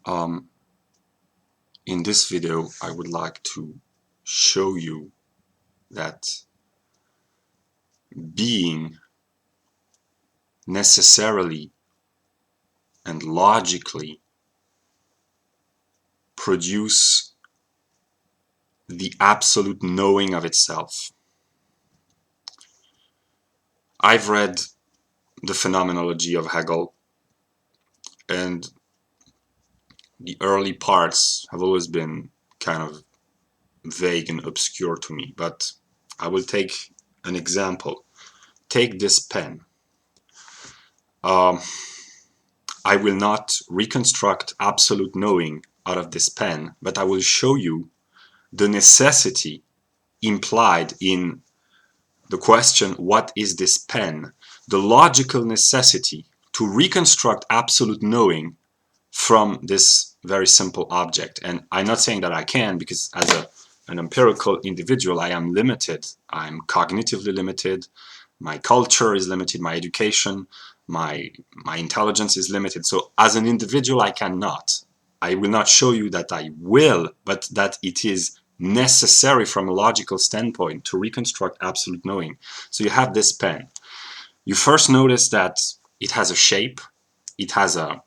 Um, in this video, I would like to show you that being necessarily and logically produce the absolute knowing of itself. I've read the phenomenology of Hegel, and the early parts have always been kind of vague and obscure to me, but I will take an example. Take this pen. I will not reconstruct absolute knowing out of this pen, but I will show you the necessity implied in the question, what is this pen? The logical necessity to reconstruct absolute knowing from this very simple object. And I'm not saying that I can, because as an empirical individual, I am limited. I'm cognitively limited. My culture is limited. My education, my intelligence is limited. So as an individual, I cannot. I will not show you that I will, but that it is necessary from a logical standpoint to reconstruct absolute knowing. So you have this pen. You first notice that it has a shape. It has a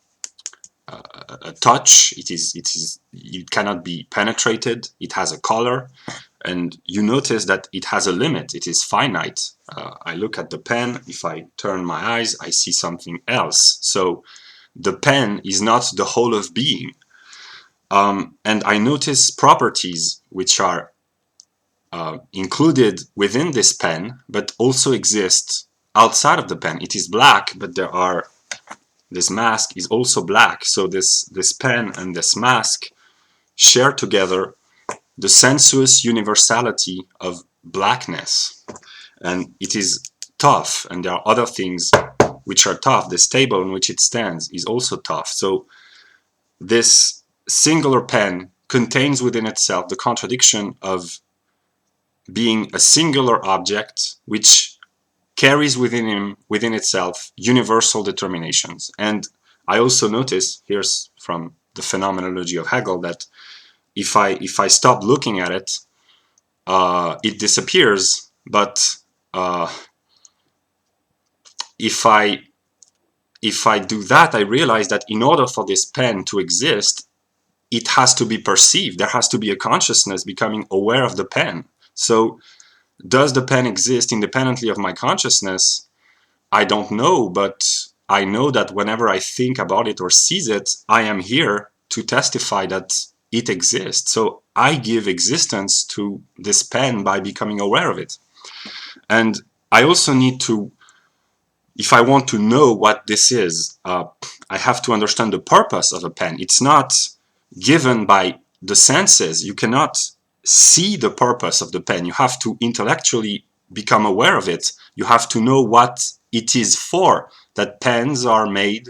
touch. It cannot be penetrated. It has a color, and you notice that it has a limit. It is finite. I look at the pen. If I turn my eyes, I see something else. So the pen is not the whole of being. And I notice properties which are included within this pen, but also exist outside of the pen. It is black, but this mask is also black. So this pen and this mask share together the sensuous universality of blackness. And it is tough, and there are other things which are tough. This table on which it stands is also tough. So this singular pen contains within itself the contradiction of being a singular object which carries within itself universal determinations. And I also notice, here's from the phenomenology of Hegel, that if I stop looking at it, it disappears. But if I do that, I realize that in order for this pen to exist, it has to be perceived. There has to be a consciousness becoming aware of the pen. So does the pen exist independently of my consciousness? I don't know, but I know that whenever I think about it or seize it, I am here to testify that it exists. So I give existence to this pen by becoming aware of it. And I also need to, if I want to know what this is, I have to understand the purpose of a pen. It's not given by the senses. You cannot see the purpose of the pen. You have to intellectually become aware of it. You have to know what it is for, that pens are made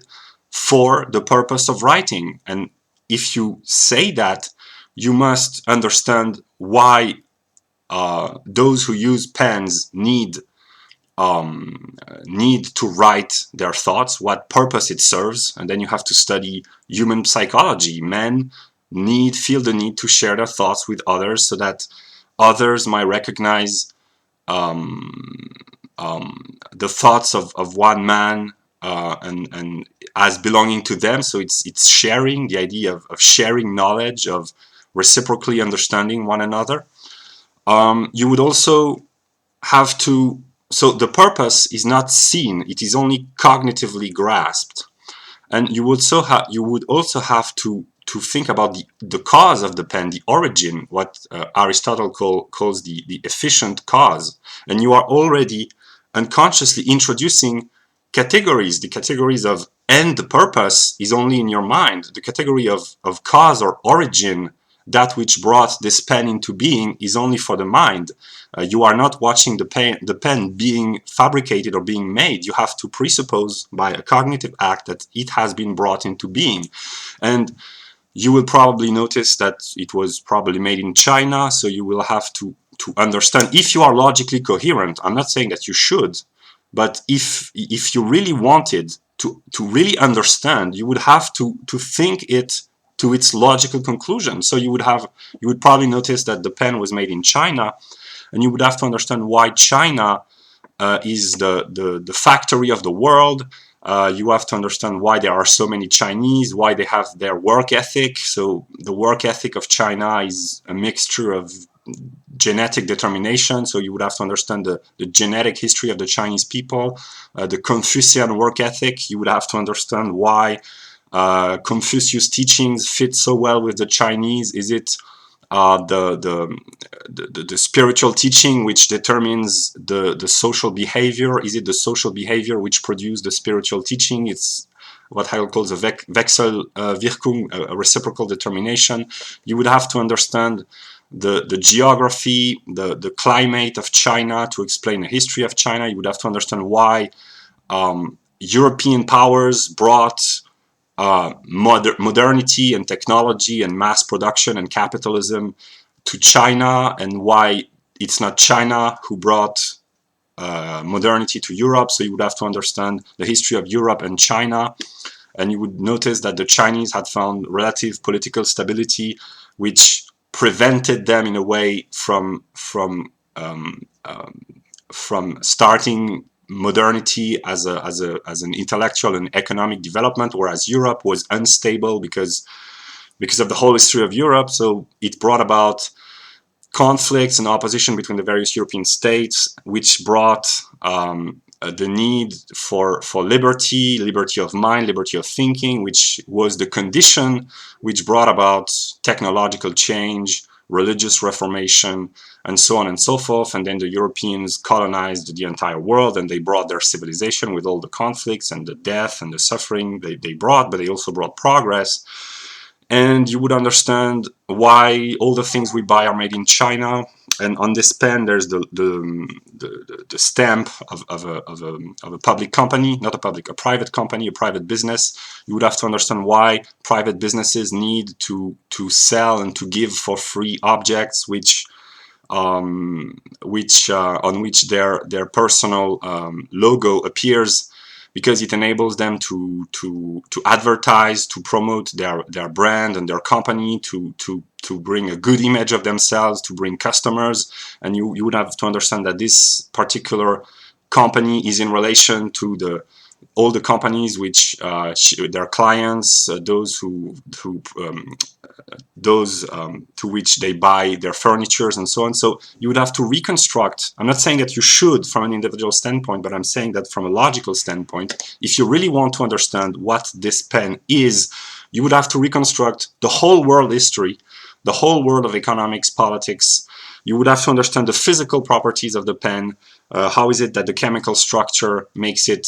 for the purpose of writing. And if you say that, you must understand why those who use pens need to write their thoughts, what purpose it serves, and then you have to study human psychology. Men feel the need to share their thoughts with others so that others might recognize the thoughts of one man and as belonging to them. So it's sharing, the idea of sharing knowledge, of reciprocally understanding one another. You would also have to, so the purpose is not seen, it is only cognitively grasped. And you would also have to think about the cause of the pen, the origin, what Aristotle calls the efficient cause. And you are already unconsciously introducing categories. The categories of end purpose is only in your mind. The category of cause or origin, that which brought this pen into being, is only for the mind. You are not watching the pen being fabricated or being made. You have to presuppose by a cognitive act that it has been brought into being. And you will probably notice that it was probably made in China, so you will have to understand, if you are logically coherent. I'm not saying that you should, but if you really wanted to really understand, you would have to think it to its logical conclusion. So you would probably notice that the pen was made in China, and you would have to understand why China is the factory of the world. You have to understand why there are so many Chinese, why they have their work ethic. So the work ethic of China is a mixture of genetic determination. So you would have to understand the genetic history of the Chinese people, the Confucian work ethic. You would have to understand why Confucius' teachings fit so well with the Chinese. Is it the spiritual teaching which determines the social behavior? Is it the social behavior which produces the spiritual teaching? It's what Hegel calls a Wechselwirkung, a reciprocal determination. You would have to understand the geography, the climate of China to explain the history of China. You would have to understand why European powers brought modernity and technology and mass production and capitalism to China, and why it's not China who brought modernity to Europe. So you would have to understand the history of Europe and China, and you would notice that the Chinese had found relative political stability, which prevented them in a way from starting modernity as an intellectual and economic development, whereas Europe was unstable because of the whole history of Europe. So it brought about conflicts and opposition between the various European states, which brought the need for liberty of mind, liberty of thinking, which was the condition which brought about technological change, religious reformation, and so on and so forth. And then the Europeans colonized the entire world, and they brought their civilization with all the conflicts and the death and the suffering they brought, but they also brought progress. And you would understand why all the things we buy are made in China. And on this pen, there's the stamp of a public company, not a private company, a private business. You would have to understand why private businesses need to sell and to give for free objects on which their personal logo appears, because it enables them to advertise, to promote their brand and their company, to bring a good image of themselves, to bring customers. And you would have to understand that this particular company is in relation to all the companies which their clients, those to which they buy their furnitures and so on. So you would have to reconstruct. I'm not saying that you should from an individual standpoint, but I'm saying that from a logical standpoint, if you really want to understand what this pen is, you would have to reconstruct the whole world history, the whole world of economics, politics. You would have to understand the physical properties of the pen. How is it that the chemical structure makes it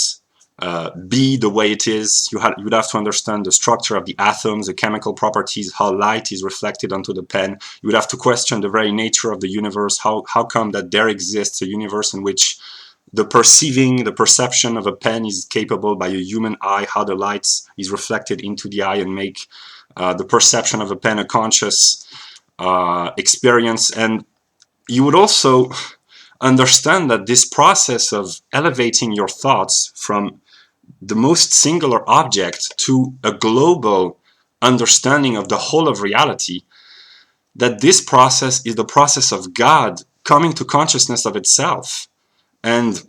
be the way it is? You'd have to understand the structure of the atoms, the chemical properties, how light is reflected onto the pen. You would have to question the very nature of the universe. How come that there exists a universe in which the perception of a pen is capable by a human eye, how the light is reflected into the eye and make the perception of a pen a conscious experience. And you would also understand that this process of elevating your thoughts from the most singular object to a global understanding of the whole of reality, that this process is the process of God coming to consciousness of itself. And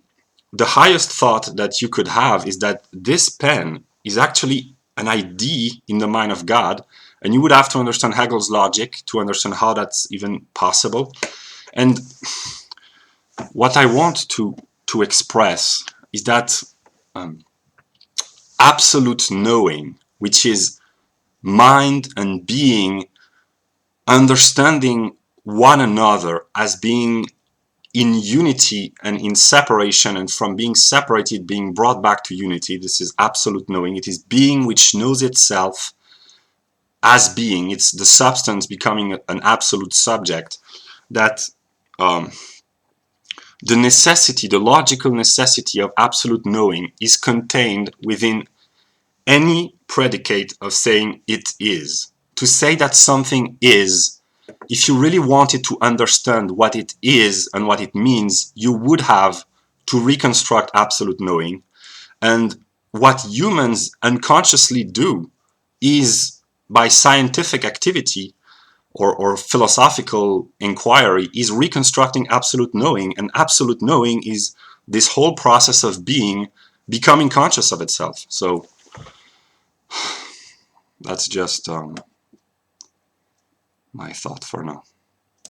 the highest thought that you could have is that this pen is actually an idea in the mind of God. And you would have to understand Hegel's logic to understand how that's even possible. And what I want to express is that absolute knowing, which is mind and being understanding one another as being in unity and in separation, and from being separated being brought back to unity. This is absolute knowing. It is being which knows itself as being. It's the substance becoming an absolute subject. That the necessity, the logical necessity of absolute knowing is contained within any predicate of saying it is. To say that something is, if you really wanted to understand what it is and what it means, you would have to reconstruct absolute knowing. And what humans unconsciously do is by scientific activity or philosophical inquiry is reconstructing absolute knowing, and absolute knowing is this whole process of being becoming conscious of itself. So that's just my thought for now.